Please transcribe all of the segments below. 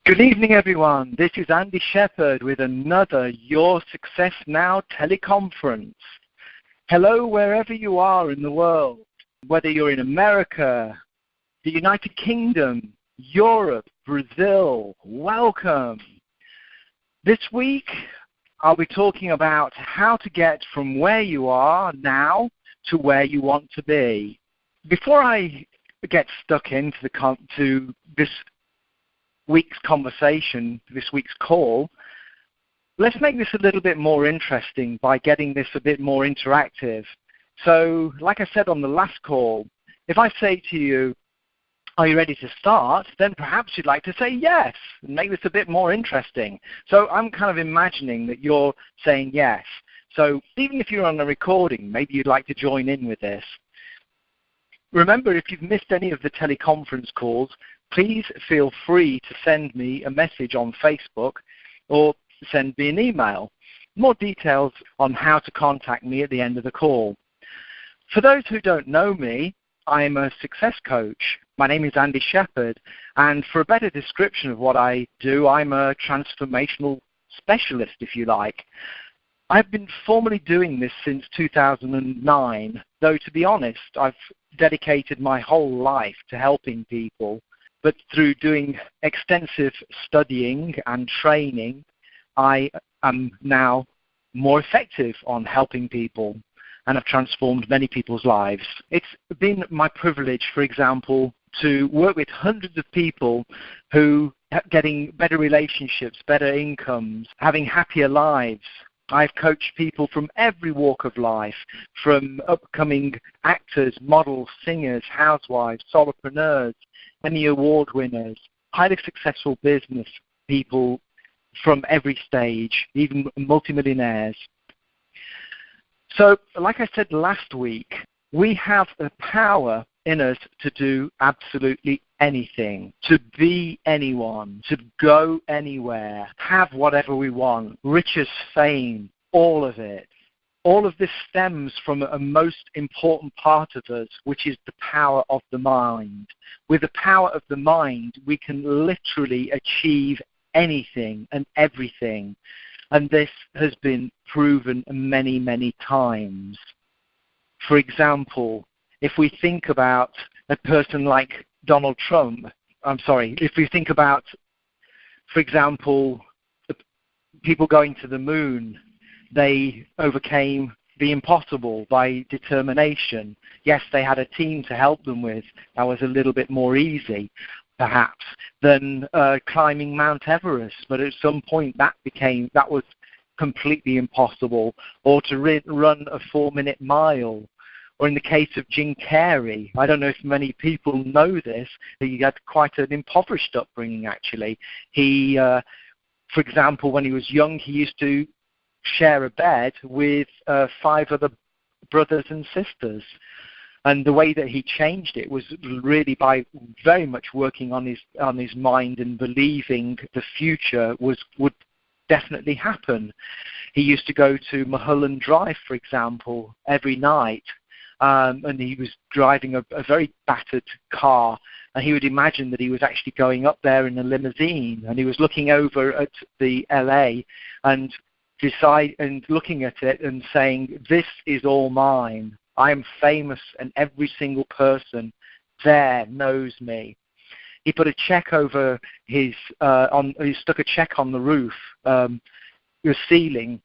Good evening, everyone. This is Andy Shepherd with another Your Success Now teleconference. Hello, wherever you are in the world, whether you're in America, the United Kingdom, Europe, Brazil, welcome. This week, I'll be talking about how to get from where you are now to where you want to be. Before I get stuck into this week's conversation, this week's call, let's make this a little bit more interesting by getting this a bit more interactive. So, like I said on the last call, if I say to you, are you ready to start? Then perhaps you'd like to say yes and make this a bit more interesting. So I'm kind of imagining that you're saying yes. So even if you're on a recording, maybe you'd like to join in with this. Remember, if you've missed any of the teleconference calls, please feel free to send me a message on Facebook or send me an email. More details on how to contact me at the end of the call. For those who don't know me, I'm a success coach. My name is Andy Shepherd, and for a better description of what I do, I'm a transformational specialist, if you like. I've been formally doing this since 2009, though to be honest, I've dedicated my whole life to helping people. But through doing extensive studying and training, I am now more effective on helping people and have transformed many people's lives. It's been my privilege, for example, to work with hundreds of people who are getting better relationships, better incomes, having happier lives. I've coached people from every walk of life, from upcoming actors, models, singers, housewives, solopreneurs, Emmy Award winners, highly successful business people from every stage, even multimillionaires. So, like I said last week, we have the power in us to do absolutely anything, to be anyone, to go anywhere, have whatever we want, riches, fame, all of it. All of this stems from a most important part of us, which is the power of the mind. With the power of the mind, we can literally achieve anything and everything. And this has been proven many, many times. For example, if we think about a person like Donald Trump, if we think about, for example, the people going to the moon, they overcame the impossible by determination. Yes, they had a team to help them with. That was a little bit more easy, perhaps, than climbing Mount Everest. But at some point, that was completely impossible. Or to run a 4-minute mile. Or in the case of Jim Carrey, I don't know if many people know this, he had quite an impoverished upbringing, actually. He, for example, when he was young, he used to share a bed with 5 other brothers and sisters. And the way that he changed it was really by very much working on his mind and believing the future would definitely happen. He used to go to Mulholland Drive, for example, every night. And he was driving a very battered car, and he would imagine that he was actually going up there in a limousine, and he was looking over at the LA and looking at it and saying, this is all mine. I am famous, and every single person there knows me. He put a check over he stuck a check on the roof, the ceiling,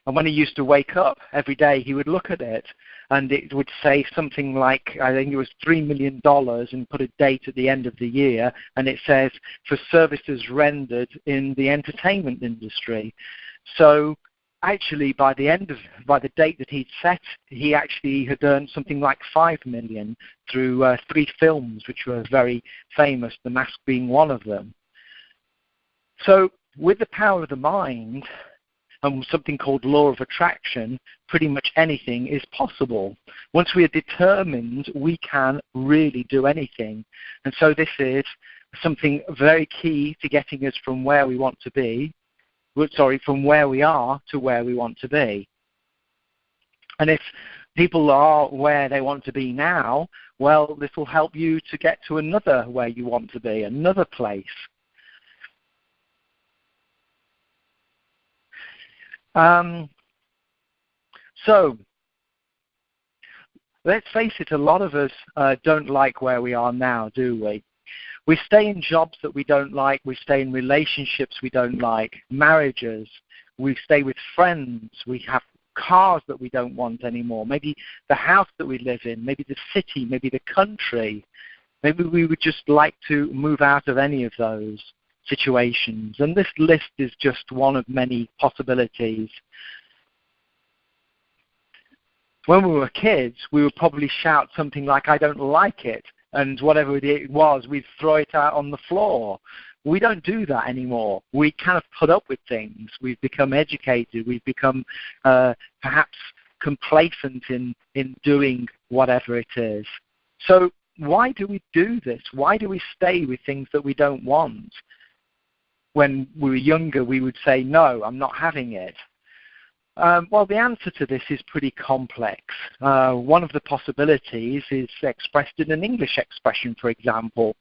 and when he used to wake up every day, he would look at it, and it would say something like, I think it was $3 million, and put a date at the end of the year, and it says, for services rendered in the entertainment industry. So actually, by the date that he'd set, he actually had earned something like $5 million through 3 films, which were very famous, The Mask being one of them. So with the power of the mind, and something called law of attraction, pretty much anything is possible. Once we are determined, we can really do anything. And so this is something very key to getting us from where we want to be, from where we are to where we want to be. And if people are where they want to be now, well, this will help you to get to another where you want to be, another place. So let's face it, a lot of us don't like where we are now, do we? We stay in jobs that we don't like. We stay in relationships we don't like, marriages. We stay with friends. We have cars that we don't want anymore. Maybe the house that we live in, maybe the city, maybe the country. Maybe we would just like to move out of any of those situations. And this list is just one of many possibilities. When we were kids, we would probably shout something like, "I don't like it." And whatever it was, we'd throw it out on the floor. We don't do that anymore. We kind of put up with things. We've become educated. We've become perhaps complacent in doing whatever it is. So why do we do this? Why do we stay with things that we don't want? When we were younger, we would say, "No, I'm not having it." Well, the answer to this is pretty complex. One of the possibilities is expressed in an English expression, for example.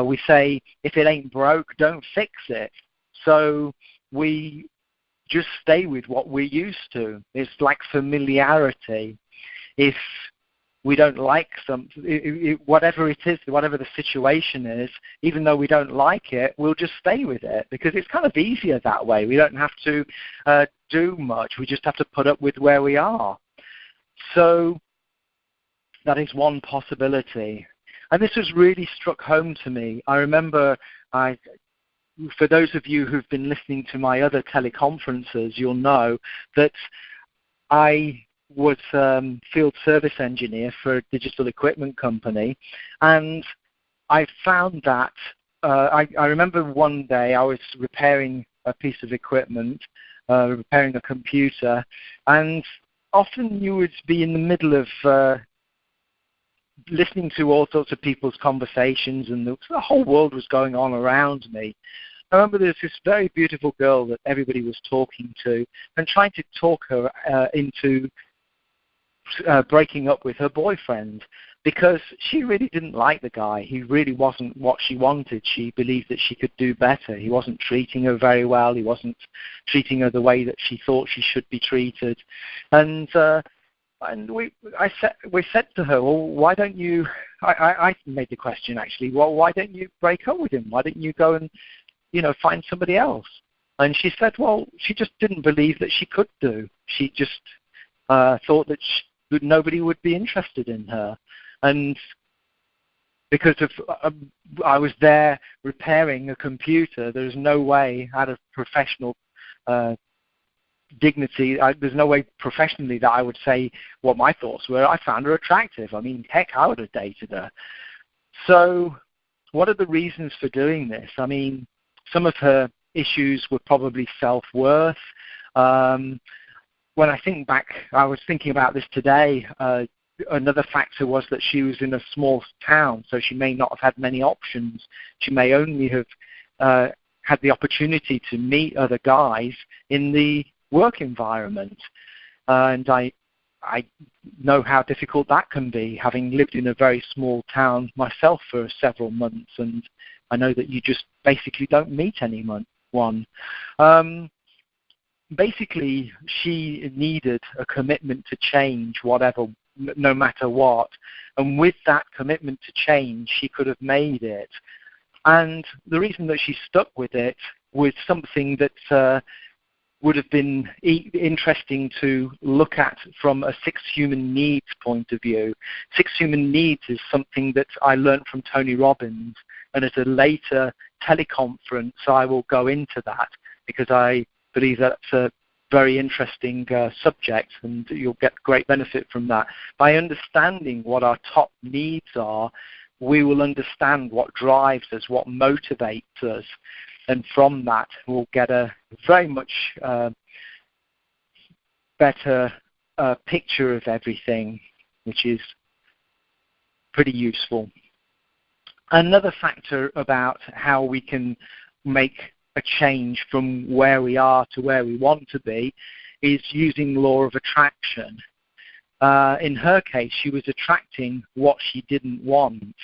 We say, "If it ain't broke, don't fix it." So we just stay with what we're used to. It's like familiarity. If we don't like something, whatever it is, whatever the situation is, even though we don't like it, we'll just stay with it because it's kind of easier that way. We don't have to do much. We just have to put up with where we are. So that is one possibility. And this has really struck home to me. I remember, for those of you who've been listening to my other teleconferences, you'll know that I was field service engineer for a digital equipment company, and I found that I remember one day I was repairing a piece of equipment, repairing a computer, and often you would be in the middle of listening to all sorts of people's conversations, and the whole world was going on around me. I remember there was this very beautiful girl that everybody was talking to and trying to talk her into breaking up with her boyfriend because she really didn't like the guy. He really wasn't what she wanted. She believed that she could do better. He wasn't treating her very well. He wasn't treating her the way that she thought she should be treated. And we said to her, "Well, why don't you?" I made the question actually. Well, why don't you break up with him? Why don't you go and find somebody else? And she said, well, she just didn't believe that she could do. She just thought that nobody would be interested in her. And because I was there repairing a computer, there's no way out of professional dignity, there's no way professionally that I would say what my thoughts were. I found her attractive. I mean, heck, I would have dated her. So what are the reasons for doing this? I mean, some of her issues were probably self-worth. When I think back, I was thinking about this today, another factor was that she was in a small town, so she may not have had many options. She may only have had the opportunity to meet other guys in the work environment. And I know how difficult that can be, having lived in a very small town myself for several months, and I know that you just basically don't meet anyone. Basically, she needed a commitment to change whatever, no matter what. And with that commitment to change, she could have made it. And the reason that she stuck with it was something that would have been interesting to look at from a six human needs point of view. Six human needs is something that I learned from Tony Robbins. And at a later teleconference, I will go into that because I believe that's a very interesting subject, and you'll get great benefit from that. By understanding what our top needs are, we will understand what drives us, what motivates us, and from that we'll get a very much better picture of everything, which is pretty useful. Another factor about how we can make a change from where we are to where we want to be is using law of attraction. In her case, she was attracting what she didn't want.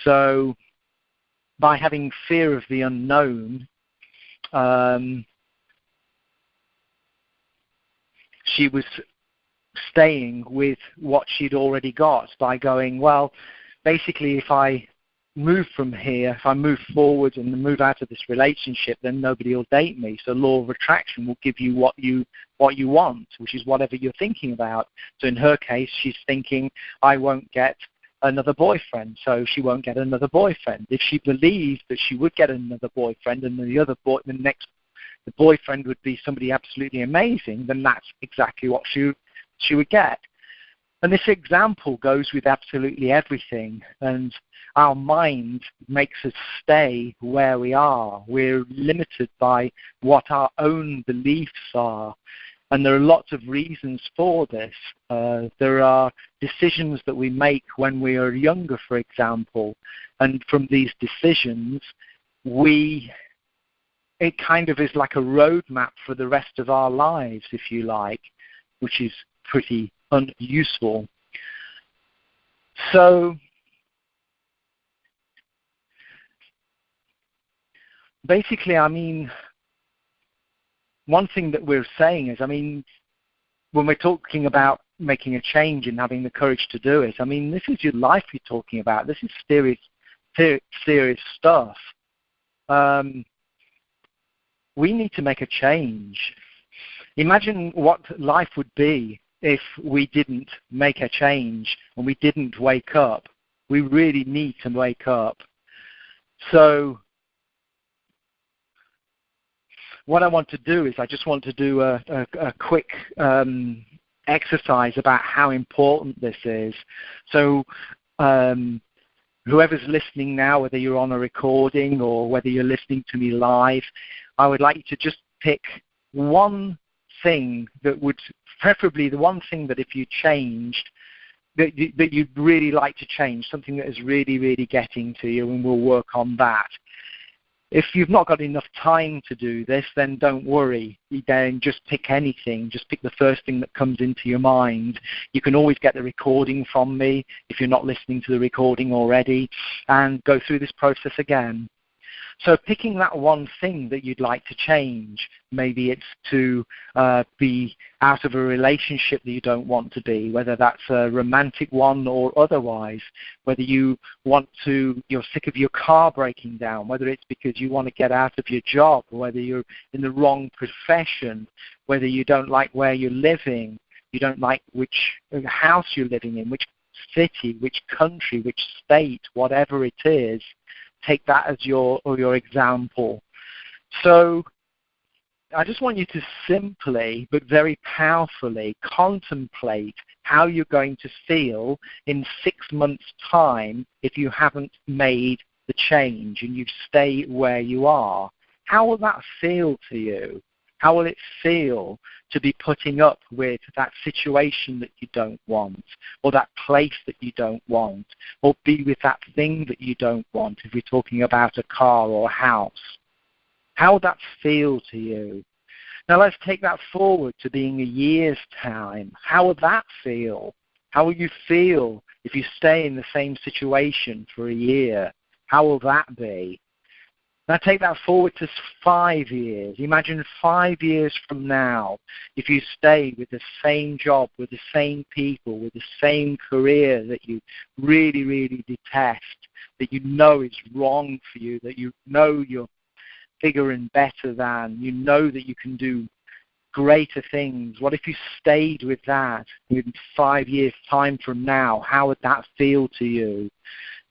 So by having fear of the unknown, she was staying with what she'd already got by going, well, basically if I move from here, if I move forward and move out of this relationship, then nobody will date me. So law of attraction will give you what you want, which is whatever you're thinking about. So in her case, she's thinking, I won't get another boyfriend, so she won't get another boyfriend. If she believed that she would get another boyfriend and the boyfriend would be somebody absolutely amazing, then that's exactly what she would get. And this example goes with absolutely everything. And our mind makes us stay where we are. We're limited by what our own beliefs are. And there are lots of reasons for this. There are decisions that we make when we are younger, for example. And from these decisions, it kind of is like a roadmap for the rest of our lives, if you like, which is pretty unuseful. So basically, I mean, one thing that we're saying is, I mean, when we're talking about making a change and having the courage to do it, I mean, this is your life you're talking about. This is serious stuff. We need to make a change. Imagine what life would be if we didn't make a change and we didn't wake up. We really need to wake up. So what I want to do is I just want to do a quick exercise about how important this is. So whoever's listening now, whether you're on a recording or whether you're listening to me live, I would like you to just pick one thing that would, preferably the one thing that if you changed, that you'd really like to change, something that is really, really getting to you, and we'll work on that. If you've not got enough time to do this, then don't worry. Then just pick anything. Just pick the first thing that comes into your mind. You can always get the recording from me if you're not listening to the recording already, and go through this process again. So picking that one thing that you'd like to change, maybe it's to be out of a relationship that you don't want to be, whether that's a romantic one or otherwise, whether you're sick of your car breaking down, whether it's because you want to get out of your job, whether you're in the wrong profession, whether you don't like where you're living, you don't like which house you're living in, which city, which country, which state, whatever it is. Take that as your example. So I just want you to simply but very powerfully contemplate how you're going to feel in 6 months' time if you haven't made the change and you stay where you are. How will that feel to you? How will it feel to be putting up with that situation that you don't want, or that place that you don't want, or be with that thing that you don't want, if we're talking about a car or a house? How will that feel to you? Now let's take that forward to being a year's time. How will that feel? How will you feel if you stay in the same situation for a year? How will that be? Now take that forward to 5 years. Imagine 5 years from now, if you stay with the same job, with the same people, with the same career that you really, really detest, that you know is wrong for you, that you know you're bigger and better than, you know that you can do greater things. What if you stayed with that in 5 years' time from now? How would that feel to you?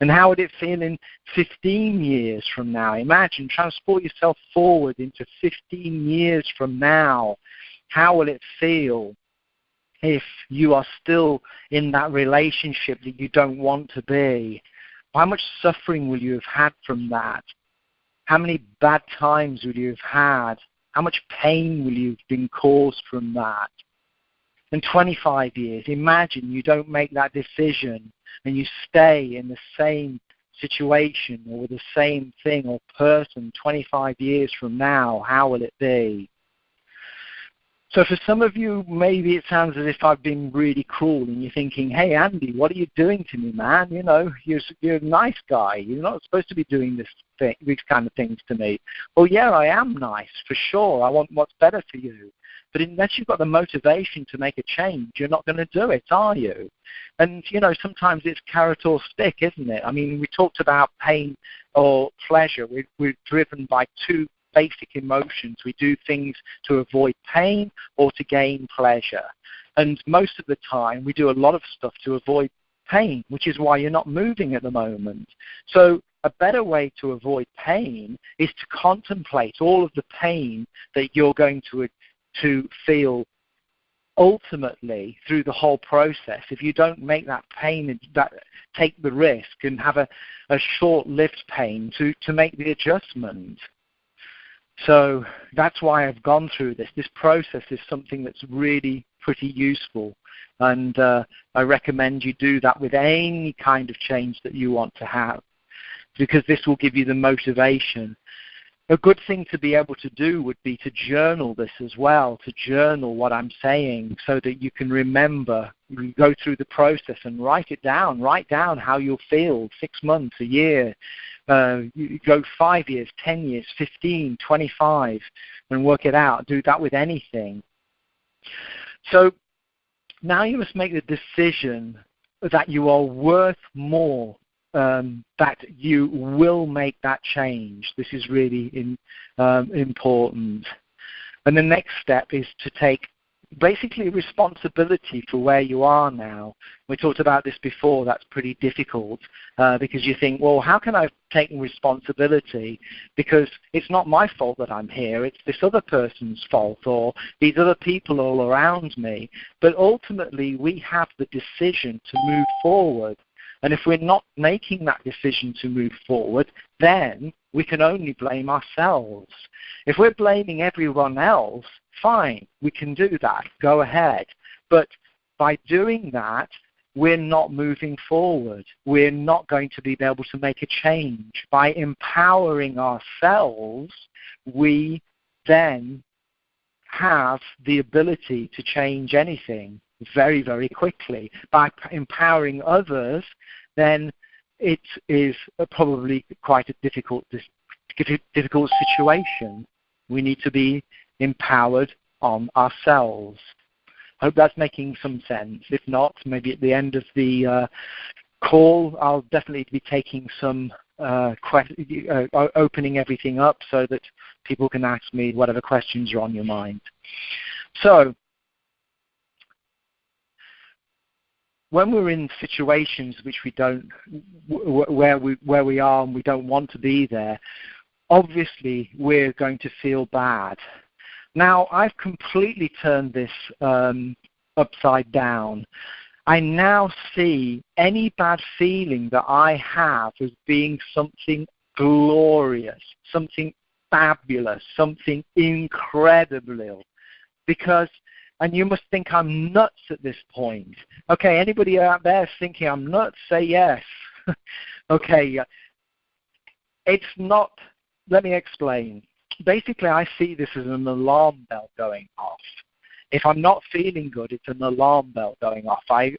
And how would it feel in 15 years from now? Imagine, transport yourself forward into 15 years from now. How will it feel if you are still in that relationship that you don't want to be? How much suffering will you have had from that? How many bad times will you have had? How much pain will you have been caused from that? In 25 years, imagine you don't make that decision and you stay in the same situation or the same thing or person 25 years from now. How will it be? So for some of you, maybe it sounds as if I've been really cruel and you're thinking, hey, Andy, what are you doing to me, man? You know, you're a nice guy. You're not supposed to be doing these kind of things to me. Well, yeah, I am nice, for sure. I want what's better for you. But unless you've got the motivation to make a change, you're not going to do it, are you? And, sometimes it's carrot or stick, isn't it? I mean, we talked about pain or pleasure. We're driven by two basic emotions. We do things to avoid pain or to gain pleasure. And most of the time, we do a lot of stuff to avoid pain, which is why you're not moving at the moment. So a better way to avoid pain is to contemplate all of the pain that you're going to feel ultimately through the whole process. If you don't make that pain, take the risk and have a short-lived pain to make the adjustment. So that's why I've gone through this. This process is something that's really pretty useful. And I recommend you do that with any kind of change that you want to have, because this will give you the motivation. A good thing to be able to do would be to journal this as well, to journal what I'm saying so that you can remember, you go through the process and write it down. Write down how you'll feel 6 months, a year. You go 5 years, 10 years, 15, 25, and work it out. Do that with anything. So now you must make the decision that you are worth more, that you will make that change. This is really important. And the next step is to take basically responsibility for where you are now. We talked about this before. That's pretty difficult because you think, well, how can I take responsibility? Because it's not my fault that I'm here. It's this other person's fault or these other people all around me. But ultimately, we have the decision to move forward. And if we're not making that decision to move forward, then we can only blame ourselves. If we're blaming everyone else, fine, we can do that. Go ahead. But by doing that, we're not moving forward. We're not going to be able to make a change. By empowering ourselves, we then have the ability to change anything very, very quickly. By empowering others, then it is probably quite a difficult situation. We need to be empowered on ourselves. I hope that's making some sense. If not, maybe at the end of the call, I'll definitely be taking some opening everything up so that people can ask me whatever questions are on your mind. So, when we're in situations which we don't, where we are and we don't want to be there, obviously we're going to feel bad. Now, I've completely turned this upside down. I now see any bad feeling that I have as being something glorious, something fabulous, something incredible. Because, and you must think I'm nuts at this point. Okay, anybody out there thinking I'm nuts, say yes. Okay, it's not, let me explain. Basically, I see this as an alarm bell going off. If I'm not feeling good, it's an alarm bell going off. I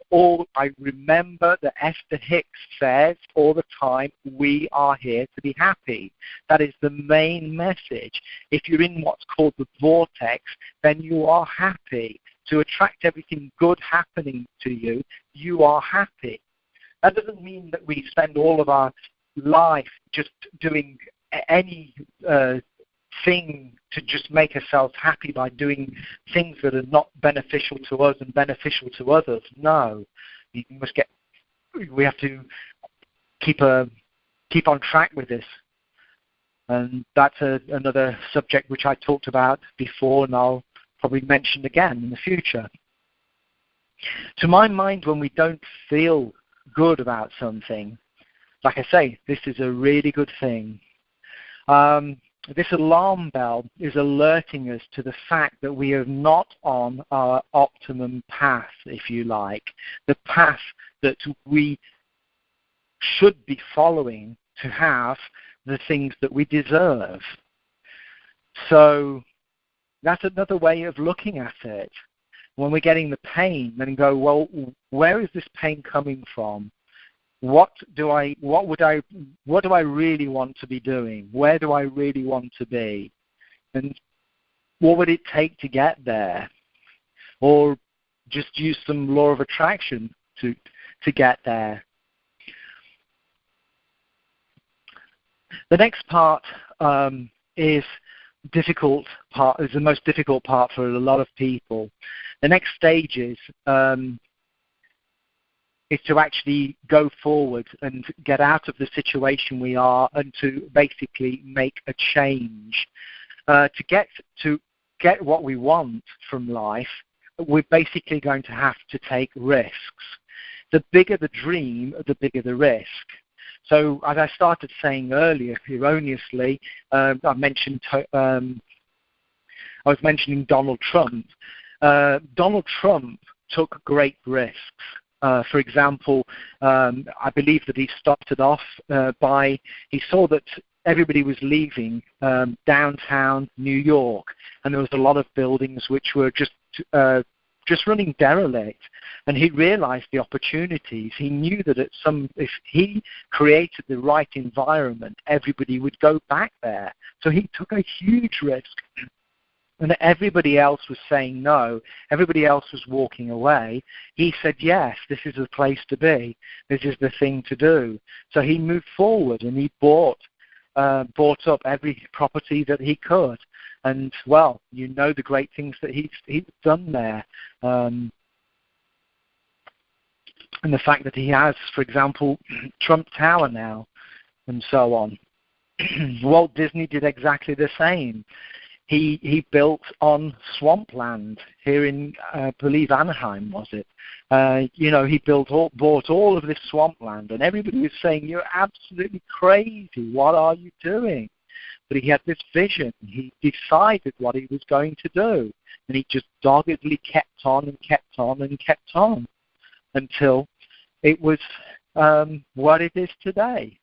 remember that Esther Hicks says all the time, we are here to be happy. That is the main message. If you're in what's called the vortex, then you are happy. To attract everything good happening to you, you are happy. That doesn't mean that we spend all of our life just doing any thing to just make ourselves happy by doing things that are not beneficial to us and beneficial to others. No, we have to keep on track with this, and that's another subject which I talked about before, and I'll probably mention again in the future. To my mind, when we don't feel good about something, like I say, this is a really good thing. This alarm bell is alerting us to the fact that we are not on our optimum path, if you like, the path that we should be following to have the things that we deserve. So that's another way of looking at it. When we're getting the pain, then go, well, where is this pain coming from? What do I really want to be doing? Where do I really want to be? And what would it take to get there? Or just use some law of attraction to get there. The next part is the most difficult part for a lot of people. The next stage is to actually go forward and get out of the situation we are and to basically make a change. To get what we want from life, we're basically going to have to take risks. The bigger the dream, the bigger the risk. So as I started saying earlier, erroneously, I was mentioning Donald Trump. Donald Trump took great risks. For example, I believe that he started off he saw that everybody was leaving downtown New York, and there was a lot of buildings which were just running derelict, and he realized the opportunities. He knew that if he created the right environment, everybody would go back there. So he took a huge risk, and everybody else was saying no. Everybody else was walking away. He said, yes, this is the place to be. This is the thing to do. So he moved forward, and he bought up every property that he could. And, well, you know the great things that he's done there. And the fact that he has, for example, Trump Tower now and so on. Walt Disney did exactly the same. He built on swampland here in, I believe, Anaheim, was it? He bought all of this swampland, and everybody was saying, you're absolutely crazy. What are you doing? But he had this vision. He decided what he was going to do, and he just doggedly kept on and kept on and kept on until it was what it is today.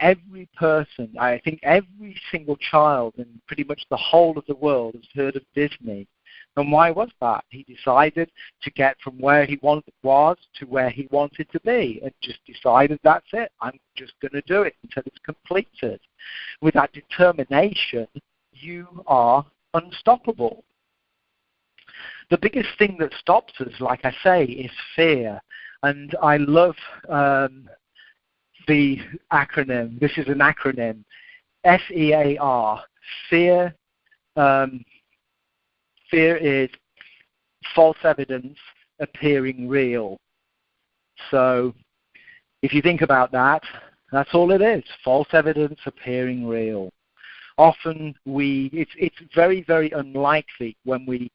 Every person, I think every single child in pretty much the whole of the world has heard of Disney. And why was that? He decided to get from where he was to where he wanted to be, and just decided, that's it, I'm just going to do it until it's completed. With that determination, you are unstoppable. The biggest thing that stops us, like I say, is fear. And I love the acronym. This is an acronym, FEAR. Fear. Fear is false evidence appearing real. So if you think about that, that's all it is, false evidence appearing real. Often it's very, very unlikely when we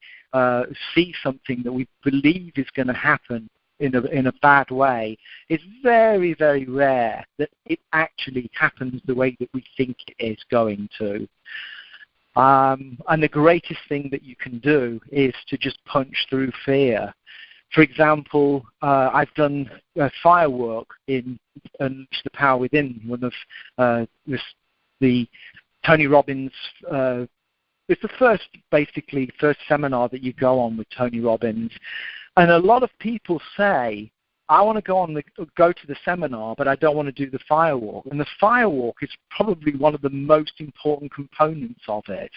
see something that we believe is going to happen in a bad way. It's very, very rare that it actually happens the way that we think it is going to. And the greatest thing that you can do is to just punch through fear. For example, I've done firework in Unleash the Power Within, one of the Tony Robbins. It's the first seminar that you go on with Tony Robbins. And a lot of people say, I want to go to the seminar, but I don't want to do the firewalk. And the firewalk is probably one of the most important components of it.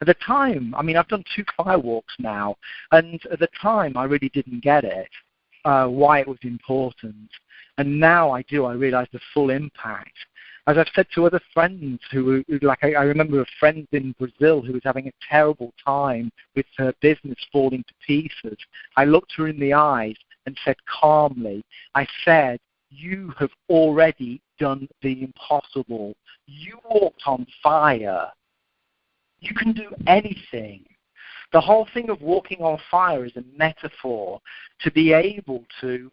At the time, I've done 2 firewalks now, and at the time I really didn't get it, why it was important. And now I do. I realize the full impact. As I've said to other friends I remember a friend in Brazil who was having a terrible time with her business falling to pieces. I looked her in the eyes and said calmly, I said, you have already done the impossible. You walked on fire. You can do anything. The whole thing of walking on fire is a metaphor to be able to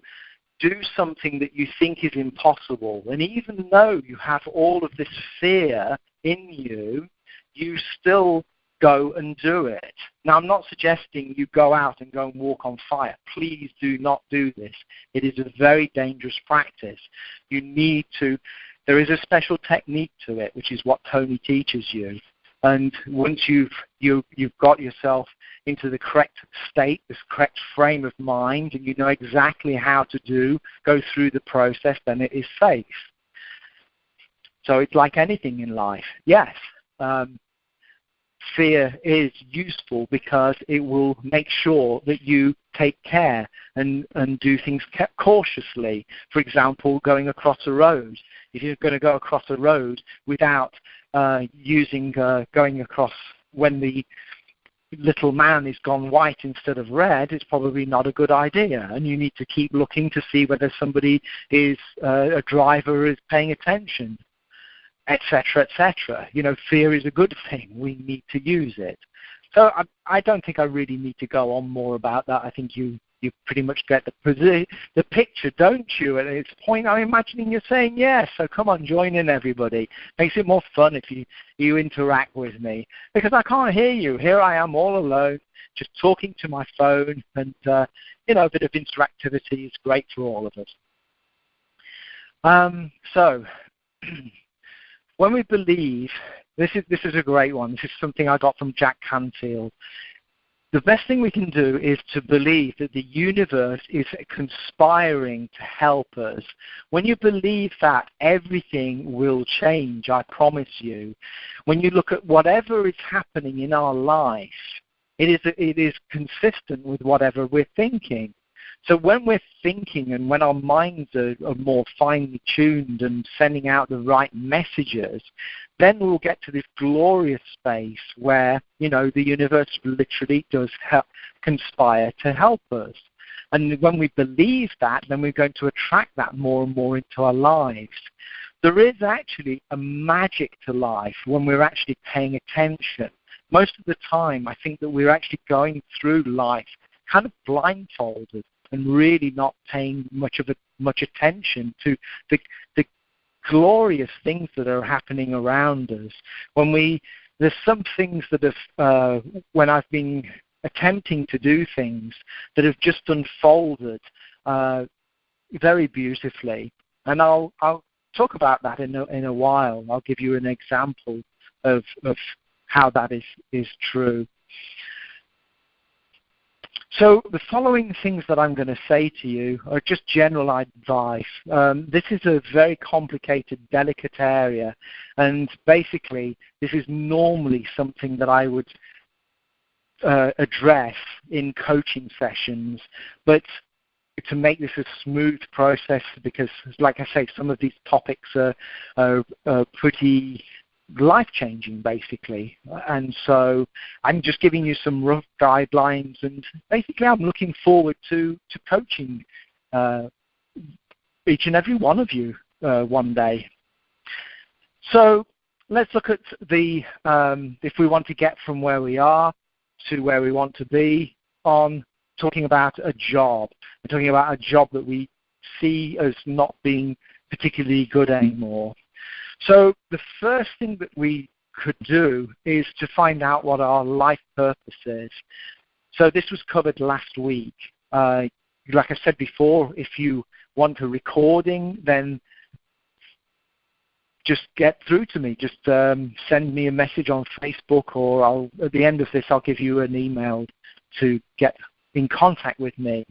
do something that you think is impossible. And even though you have all of this fear in you, you still go and do it. Now, I'm not suggesting you go out and go and walk on fire. Please do not do this. It is a very dangerous practice. There is a special technique to it, which is what Tony teaches you. And once you've got yourself into the correct state, this correct frame of mind, and you know exactly how to go through the process, then it is safe. So it's like anything in life. Yes, fear is useful because it will make sure that you take care and do things cautiously. For example, going across a road. If you're going to go across a road without going across when the little man is gone white instead of red, it's probably not a good idea. And you need to keep looking to see whether somebody is, a driver is paying attention, etc., etc. Fear is a good thing. We need to use it. So I don't think I really need to go on more about that. I think you pretty much get the picture, don't you? At this point, I'm imagining you're saying yes. So come on, join in, everybody. Makes it more fun if you interact with me, because I can't hear you. Here I am all alone, just talking to my phone, and a bit of interactivity is great for all of us. So when we believe, this is a great one. This is something I got from Jack Canfield. The best thing we can do is to believe that the universe is conspiring to help us. When you believe that, everything will change, I promise you. When you look at whatever is happening in our life, it is consistent with whatever we're thinking. So when we're thinking and when our minds are more finely tuned and sending out the right messages, then we'll get to this glorious space where, the universe literally does conspire to help us. And when we believe that, then we're going to attract that more and more into our lives. There is actually a magic to life when we're actually paying attention. Most of the time, I think that we're actually going through life kind of blindfolded and really not paying much attention to the glorious things that are happening around us. There's some things that have, when I've been attempting to do things that have just unfolded very beautifully, and I'll talk about that in a while. I'll give you an example of how that is true. So the following things that I'm going to say to you are just general advice. This is a very complicated, delicate area, and basically this is normally something that I would address in coaching sessions, but to make this a smooth process, because like I say, some of these topics are pretty life-changing, basically. And so I'm just giving you some rough guidelines, and basically I'm looking forward to coaching each and every one of you one day. So let's look at if we want to get from where we are to where we want to be, on talking about a job. We're talking about a job that we see as not being particularly good anymore. So the first thing that we could do is to find out what our life purpose is. So this was covered last week. Like I said before, if you want a recording, then just get through to me. Just send me a message on Facebook, or at the end of this I'll give you an email to get in contact with me.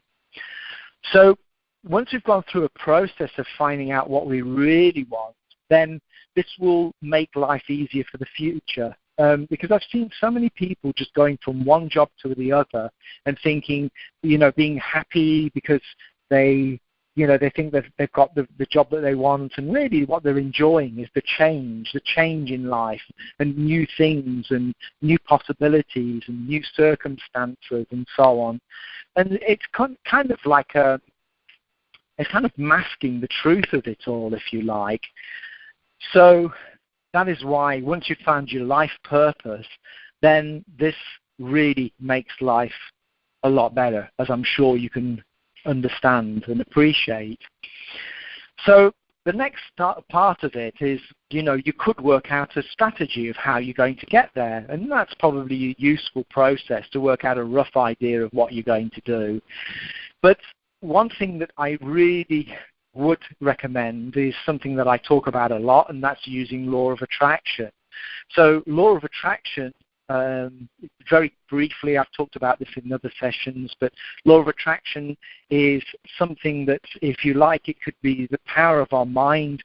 So once we've gone through a process of finding out what we really want, then this will make life easier for the future. Because I've seen so many people just going from one job to the other and thinking, being happy because they think that they've got the job that they want, and really what they're enjoying is the change in life, and new things and new possibilities and new circumstances and so on. And it's kind of like it's kind of masking the truth of it all, if you like. So that is why once you've found your life purpose, then this really makes life a lot better, as I'm sure you can understand and appreciate. So the next part of it is, you could work out a strategy of how you're going to get there, and that's probably a useful process to work out a rough idea of what you're going to do. But one thing that I really would recommend is something that I talk about a lot, and that's using law of attraction. So law of attraction, very briefly, I've talked about this in other sessions, but law of attraction is something that, if you like, it could be the power of our mind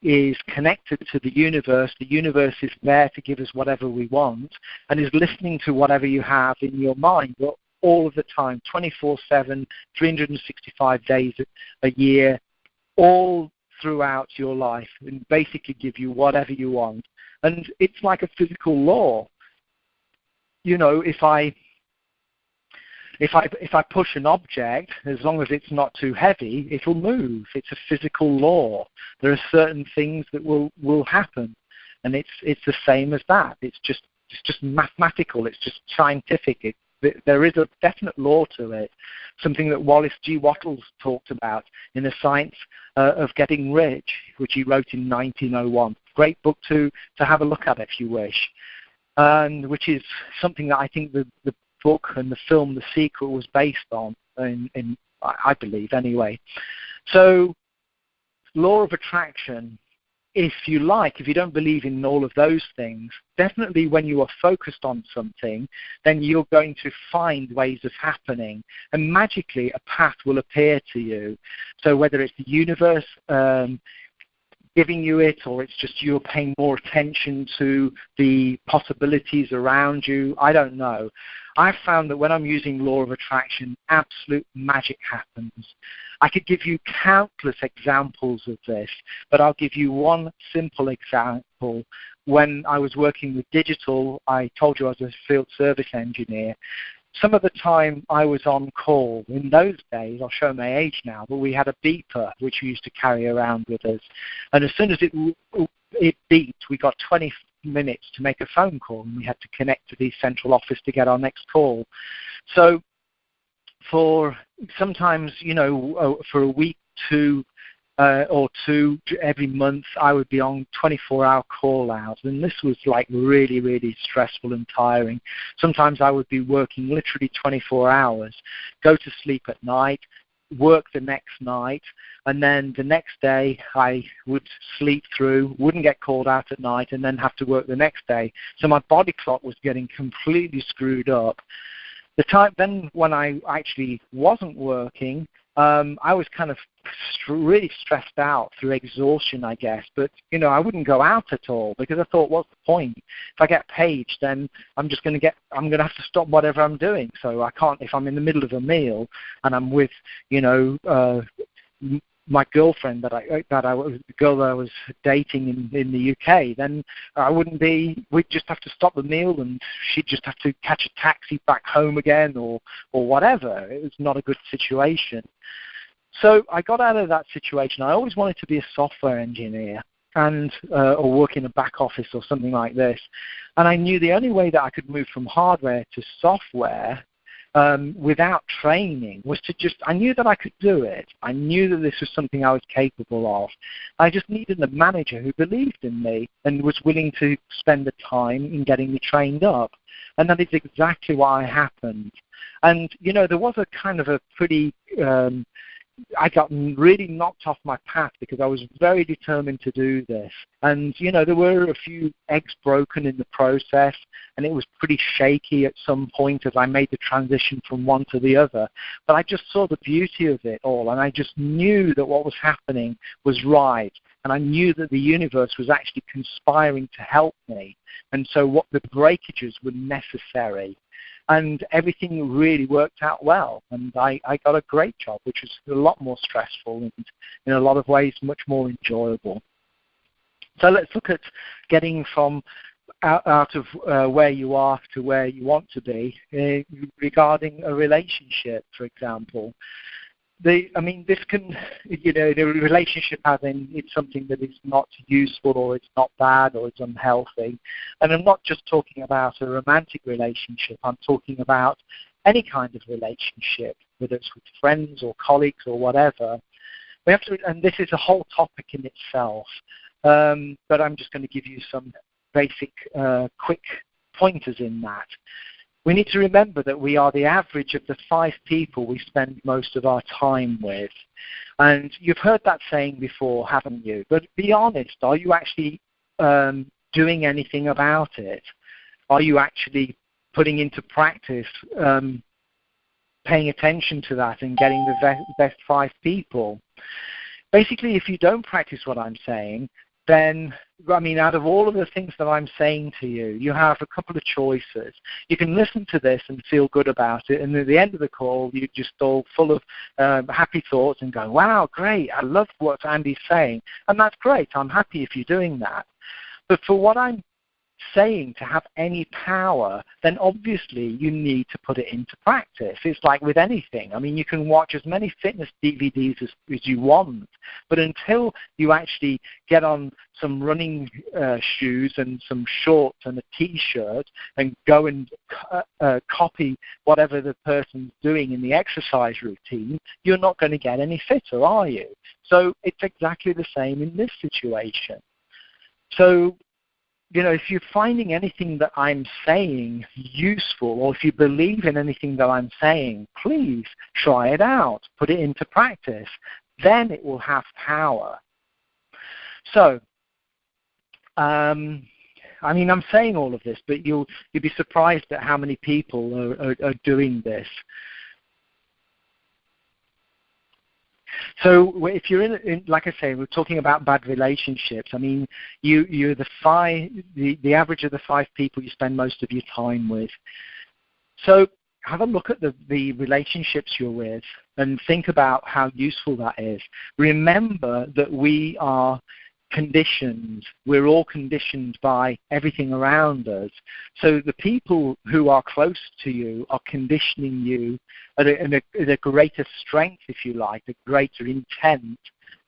is connected to the universe is there to give us whatever we want and is listening to whatever you have in your mind all of the time, 24/7, 365 days a year, all throughout your life, and basically give you whatever you want. And it's like a physical law. You know, if I push an object, as long as it's not too heavy, it'll move. It's a physical law. There are certain things that will happen, and it's the same as that. It's just mathematical. It's just scientific. There is a definite law to it, something that Wallace G. Wattles talked about in The Science of Getting Rich, which he wrote in 1901. Great book to have a look at if you wish, and which is something that I think the book and the film The Secret was based on, in I believe anyway. So, law of attraction, if you don't believe in all of those things, definitely when you are focused on something, then you're going to find ways of happening, and magically a path will appear to you. So whether it's the universe giving you it, or it's just you're paying more attention to the possibilities around you, I don't know. I've found that when I'm using law of attraction, absolute magic happens. I could give you countless examples of this, but I'll give you one simple example. When I was working with digital, I told you I was a field service engineer. Some of the time I was on call. In those days, I'll show my age now, but we had a beeper which we used to carry around with us. And as soon as it beeped, we got 20 minutes to make a phone call, and we had to connect to the central office to get our next call. So for sometimes, for a week, or two every month, I would be on 24-hour call-out, and this was like really, really stressful and tiring. Sometimes I would be working literally 24 hours, go to sleep at night, work the next night, and then the next day I would sleep through, wouldn't get called out at night, and then have to work the next day. So my body clock was getting completely screwed up. The time then when I actually wasn't working, I was kind of really stressed out through exhaustion, I guess. But, I wouldn't go out at all because I thought, what's the point? If I get paged, then I'm going to have to stop whatever I'm doing. So I can't, if I'm in the middle of a meal and I'm with, my girlfriend the girl that I was dating in the UK, then we'd just have to stop the meal and she'd just have to catch a taxi back home again or whatever. It was not a good situation. So I got out of that situation. I always wanted to be a software engineer and or work in a back office or something like this. And I knew the only way that I could move from hardware to software without training was I knew that I could do it. I knew that this was something I was capable of. I just needed a manager who believed in me and was willing to spend the time in getting me trained up. And that is exactly what happened. And, there was a kind of a pretty I got really knocked off my path because I was very determined to do this. And, there were a few eggs broken in the process, and it was pretty shaky at some point as I made the transition from one to the other. But I just saw the beauty of it all, and I just knew that what was happening was right. And I knew that the universe was actually conspiring to help me. And so what the breakages were necessary. And everything really worked out well. And I got a great job, which was a lot more stressful and in a lot of ways much more enjoyable. So let's look at getting from out of where you are to where you want to be regarding a relationship, for example. This can, the relationship having it's something that is not useful or it's not bad or it's unhealthy. And I'm not just talking about a romantic relationship. I'm talking about any kind of relationship, whether it's with friends or colleagues or whatever. We have to, and this is a whole topic in itself. But I'm just going to give you some basic, quick pointers in that. We need to remember that we are the average of the 5 people we spend most of our time with. And you've heard that saying before, haven't you? But be honest, are you actually doing anything about it? Are you actually putting into practice, paying attention to that and getting the best 5 people? Basically, if you don't practice what I'm saying, then, I mean, out of all of the things that I'm saying to you, you have a couple of choices. You can listen to this and feel good about it, and at the end of the call, you're just all full of happy thoughts and going, wow, great, I love what Andy's saying. And that's great. I'm happy if you're doing that. But for what I'm saying to have any power, then obviously you need to put it into practice. It's like with anything. I mean, you can watch as many fitness DVDs as you want, but until you actually get on some running shoes and some shorts and a T-shirt and go and copy whatever the person's doing in the exercise routine, you're not going to get any fitter, are you? So it's exactly the same in this situation. So, you know, if you're finding anything that I'm saying useful, or if you believe in anything that I'm saying, please try it out, put it into practice. Then it will have power. So, I mean, I'm saying all of this, but you'll be surprised at how many people are doing this. So if you're in, like I say, we're talking about bad relationships. I mean, you're the average of the 5 people you spend most of your time with. So have a look at the relationships you're with and think about how useful that is. Remember that we are conditioned. We're all conditioned by everything around us. So the people who are close to you are conditioning you at a greater strength, if you like, a greater intent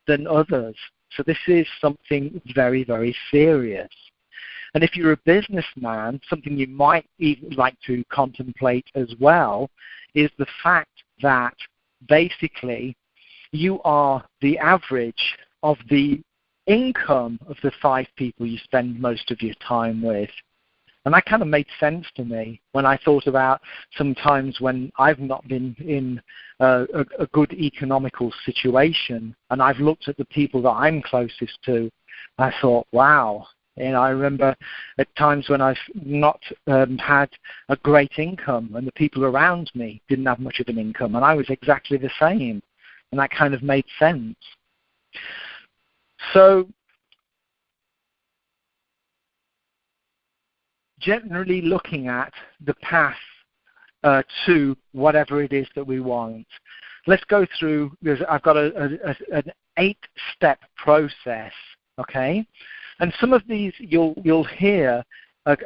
than others. So this is something very, very serious. And if you're a businessman, something you might even like to contemplate as well is the fact that basically you are the average of the income of the 5 people you spend most of your time with. And that kind of made sense to me when I thought about sometimes when I've not been in a good economical situation and I've looked at the people that I'm closest to. I thought, wow. And I remember at times when I've not had a great income and the people around me didn't have much of an income, and I was exactly the same. And that kind of made sense. So generally looking at the path to whatever it is that we want. Let's go through, I've got an 8-step process, okay? And some of these you'll hear a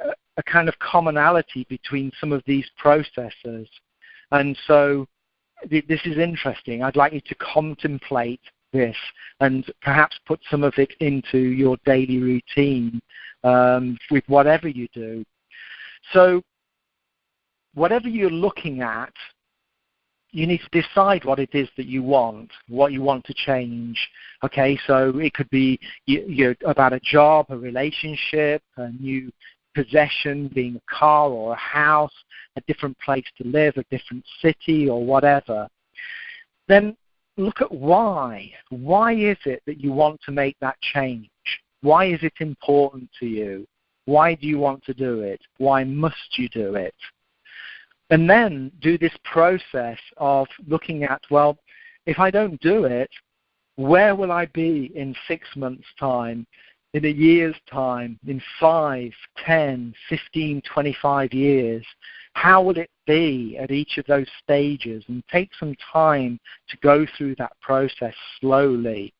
kind of commonality between some of these processes. And so this is interesting. I'd like you to contemplate this and perhaps put some of it into your daily routine with whatever you do. So whatever you're looking at, you need to decide what it is that you want, what you want to change. Okay, so it could be about a job, a relationship, a new possession, being a car or a house, a different place to live, a different city or whatever. Then look at why. Why is it that you want to make that change? Why is it important to you? Why do you want to do it? Why must you do it? And then do this process of looking at, well, if I don't do it, where will I be in 6 months' time, in a year's time, in 5, 10, 15, 25 years? How will it be at each of those stages? And take some time to go through that process slowly,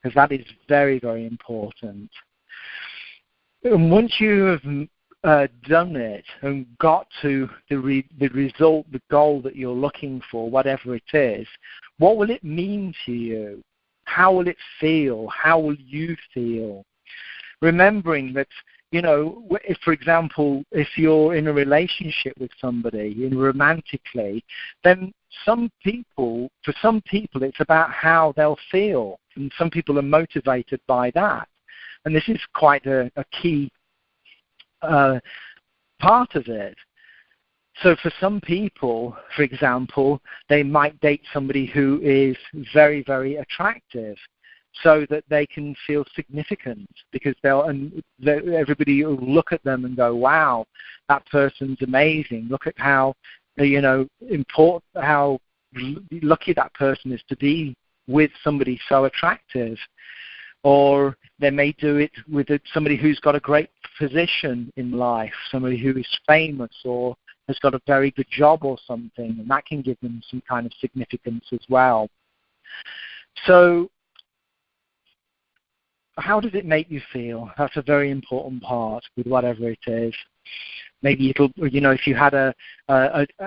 because that is very, very important. And once you have done it and got to the result, the goal that you're looking for, whatever it is, what will it mean to you? How will it feel? How will you feel? Remembering that, you know, if, for example, if you're in a relationship with somebody, romantically, then for some people, it's about how they'll feel. And some people are motivated by that. And this is quite a key part of it. So for some people, for example, they might date somebody who is very, very attractive so that they can feel significant, because everybody will look at them and go, wow, that person's amazing. Look at how, important, how lucky that person is to be with somebody so attractive. Or They may do it with somebody who's got a great position in life, somebody who is famous or has got a very good job or something, and that can give them some kind of significance as well. So how does it make you feel? That's a very important part with whatever it is. Maybe it'll, if you had a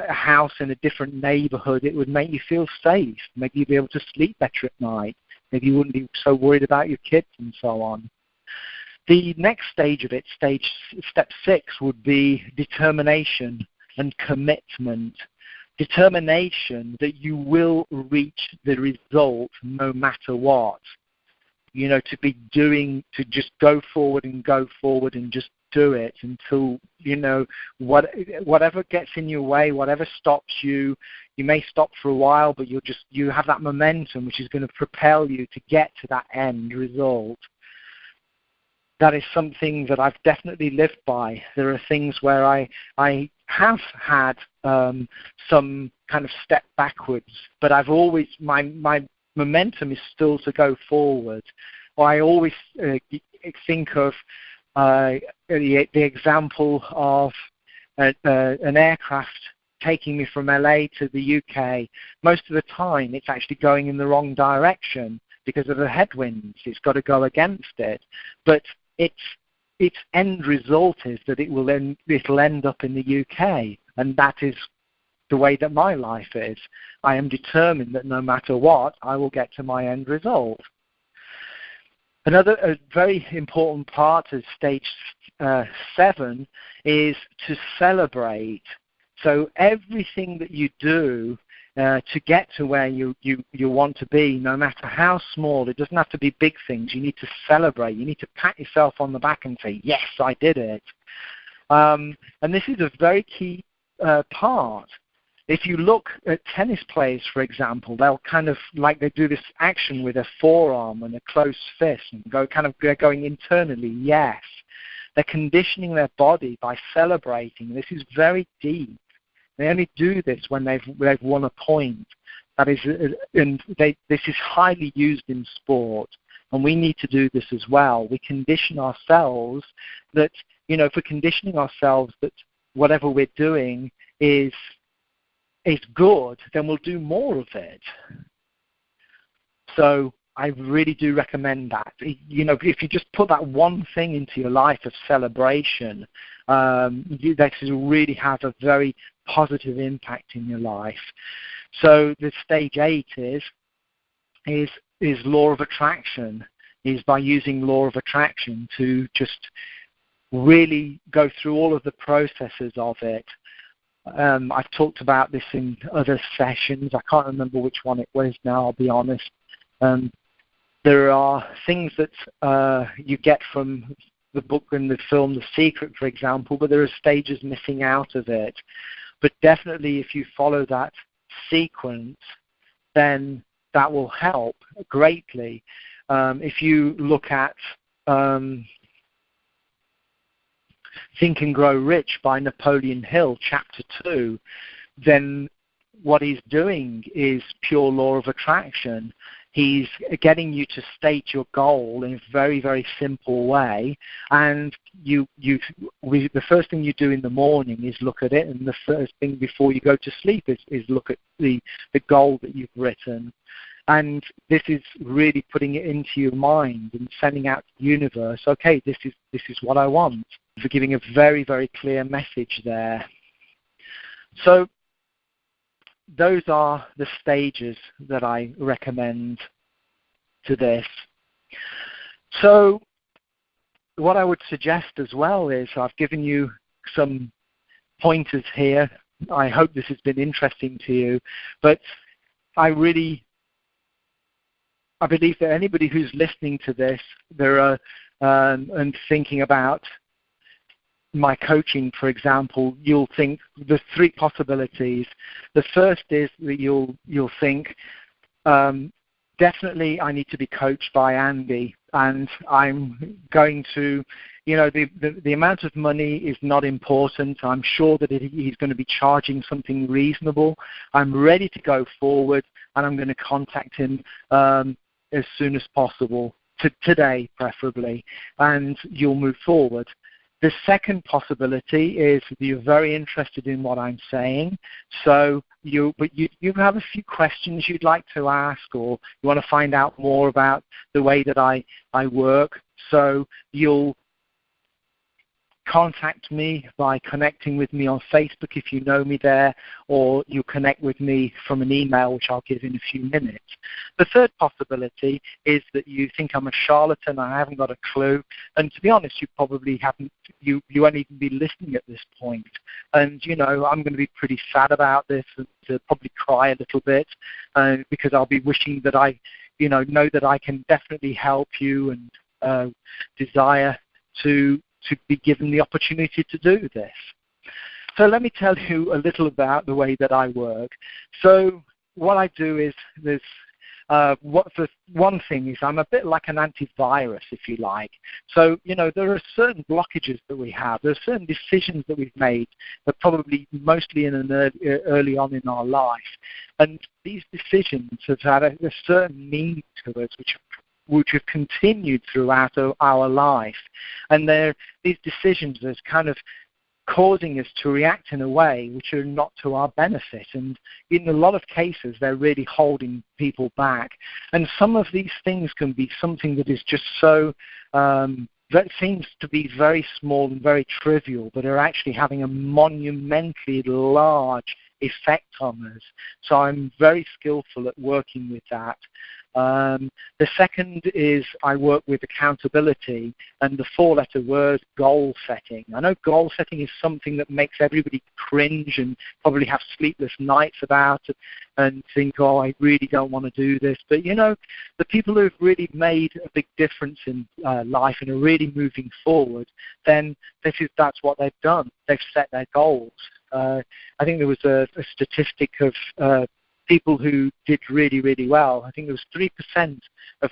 house in a different neighborhood, it would make you feel safe. Maybe you'd be able to sleep better at night. Maybe you wouldn't be so worried about your kids and so on. The next stage of it, step 6, would be determination and commitment. Determination that you will reach the result no matter what. To just go forward and just do it until, whatever gets in your way, whatever stops you, you may stop for a while, but you have that momentum which is going to propel you to get to that end result. That is something that I've definitely lived by. There are things where I have had some kind of step backwards, but I've always, my momentum is still to go forward. Or I always think of the example of an aircraft taking me from LA to the UK. Most of the time it's actually going in the wrong direction because of the headwinds. It's got to go against it. But its end result is that it'll end up in the UK, and that is the way that my life is. I am determined that no matter what, I will get to my end result. Another very important part of stage 7 is to celebrate. So everything that you do to get to where you want to be, no matter how small, it doesn't have to be big things. You need to celebrate. You need to pat yourself on the back and say, yes, I did it. And this is a very key part. If you look at tennis players, for example, they'll kind of they do this action with a forearm and a closed fist and they're going internally, yes. They're conditioning their body by celebrating. This is very deep. They only do this when they've won a point. That is, this is highly used in sport, and we need to do this as well. We condition ourselves that, if we're conditioning ourselves that whatever we're doing is good, then we'll do more of it. So I really do recommend that. If you just put that one thing into your life of celebration, that will really have a very positive impact in your life. So the stage 8 is law of attraction, is by using law of attraction to just really go through all of the processes of it. I've talked about this in other sessions. I can't remember which one it was now, I'll be honest. There are things that you get from the book and the film The Secret, for example, but there are stages missing out of it. But definitely if you follow that sequence, then that will help greatly. If you look at Think and Grow Rich by Napoleon Hill, Chapter 2, then what he's doing is pure law of attraction. He's getting you to state your goal in a very, very simple way, and the first thing you do in the morning is look at it, and the first thing before you go to sleep is look at the goal that you've written. And this is really putting it into your mind and sending out to the universe, okay, this is what I want. For giving a very, very clear message there. So those are the stages that I recommend to this. So what I would suggest as well is I've given you some pointers here. I hope this has been interesting to you, but I believe that anybody who's listening to this, and thinking about my coaching, for example, you'll think there's 3 possibilities. The first is that you'll think, definitely I need to be coached by Andy, and I'm going to, the amount of money is not important. I'm sure that he's going to be charging something reasonable. I'm ready to go forward, and I'm going to contact him as soon as possible. today preferably, and you'll move forward. The second possibility is that you're very interested in what I'm saying, so you have a few questions you'd like to ask, or you want to find out more about the way that I work, so you'll contact me by connecting with me on Facebook if you know me there, or you connect with me from an email, which I'll give in a few minutes. The third possibility is that you think I'm a charlatan, I haven't got a clue, and to be honest, you probably haven't, you won't even be listening at this point. And, you know, I'm going to be pretty sad about this and probably cry a little bit because I'll be wishing that I, know that I can definitely help you and desire to be given the opportunity to do this. So let me tell you a little about the way that I work. So what I do is one thing is I'm a bit like an antivirus, if you like. So, there are certain blockages that we have. There are certain decisions that we've made, but probably mostly early on in our life. And these decisions have had a certain meaning to us, which have continued throughout our life. And these decisions are kind of causing us to react in a way which are not to our benefit. And in a lot of cases, they're really holding people back. And some of these things can be something that is just so, that seems to be very small and very trivial, but are actually having a monumentally large effect on us. So I'm very skillful at working with that. The second is I work with accountability, and the four-letter word, goal setting. I know goal setting is something that makes everybody cringe and probably have sleepless nights about it and think, oh, I really don't want to do this. But, the people who have really made a big difference in life and are really moving forward, then that's what they've done. They've set their goals. I think there was a statistic of people who did really, really well. I think there was 3% of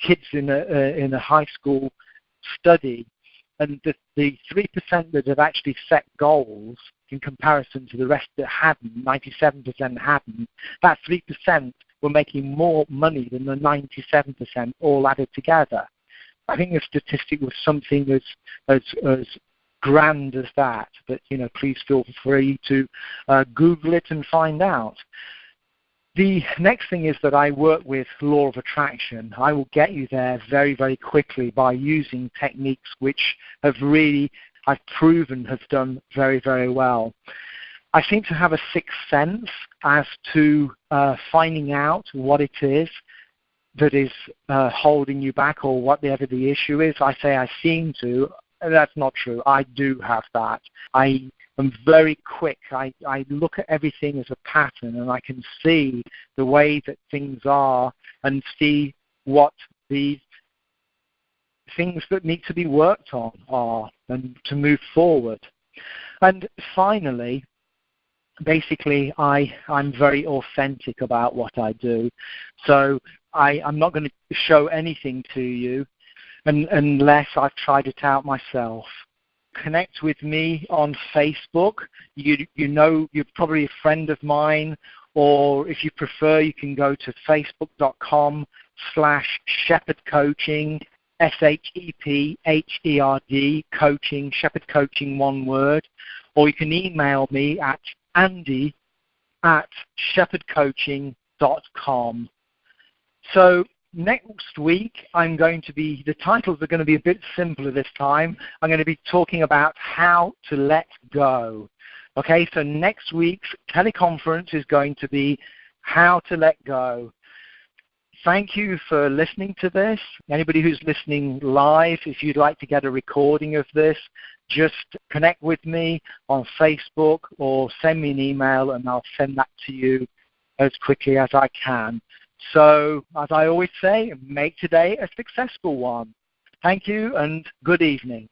kids in a high school study, and the 3% that have actually set goals in comparison to the rest that hadn't, 97% hadn't, that 3% were making more money than the 97% all added together. I think the statistic was something as grand as that, but please feel free to Google it and find out. The next thing is that I work with law of attraction. I will get you there very, very quickly by using techniques which I've proven have done very, very well. I seem to have a sixth sense as to finding out what it is that is holding you back, or whatever the issue is. I say I seem to. That's not true. I do have that. I am very quick. I look at everything as a pattern, and I can see the way that things are and see what the things that need to be worked on are and to move forward. And finally, basically, I'm very authentic about what I do. So I'm not going to show anything to you unless I've tried it out myself. Connect with me on Facebook. You're probably a friend of mine, or if you prefer, you can go to facebook.com/Shepherd Coaching, SHEPHERD Coaching, Shepherd Coaching, one word, or you can email me at andy@shepherdcoaching.com. So next week, the titles are going to be a bit simpler this time. I'm going to be talking about how to let go. Okay, so next week's teleconference is going to be how to let go. Thank you for listening to this. Anybody who's listening live, if you'd like to get a recording of this, just connect with me on Facebook or send me an email, and I'll send that to you as quickly as I can. So, as I always say, make today a successful one. Thank you and good evening.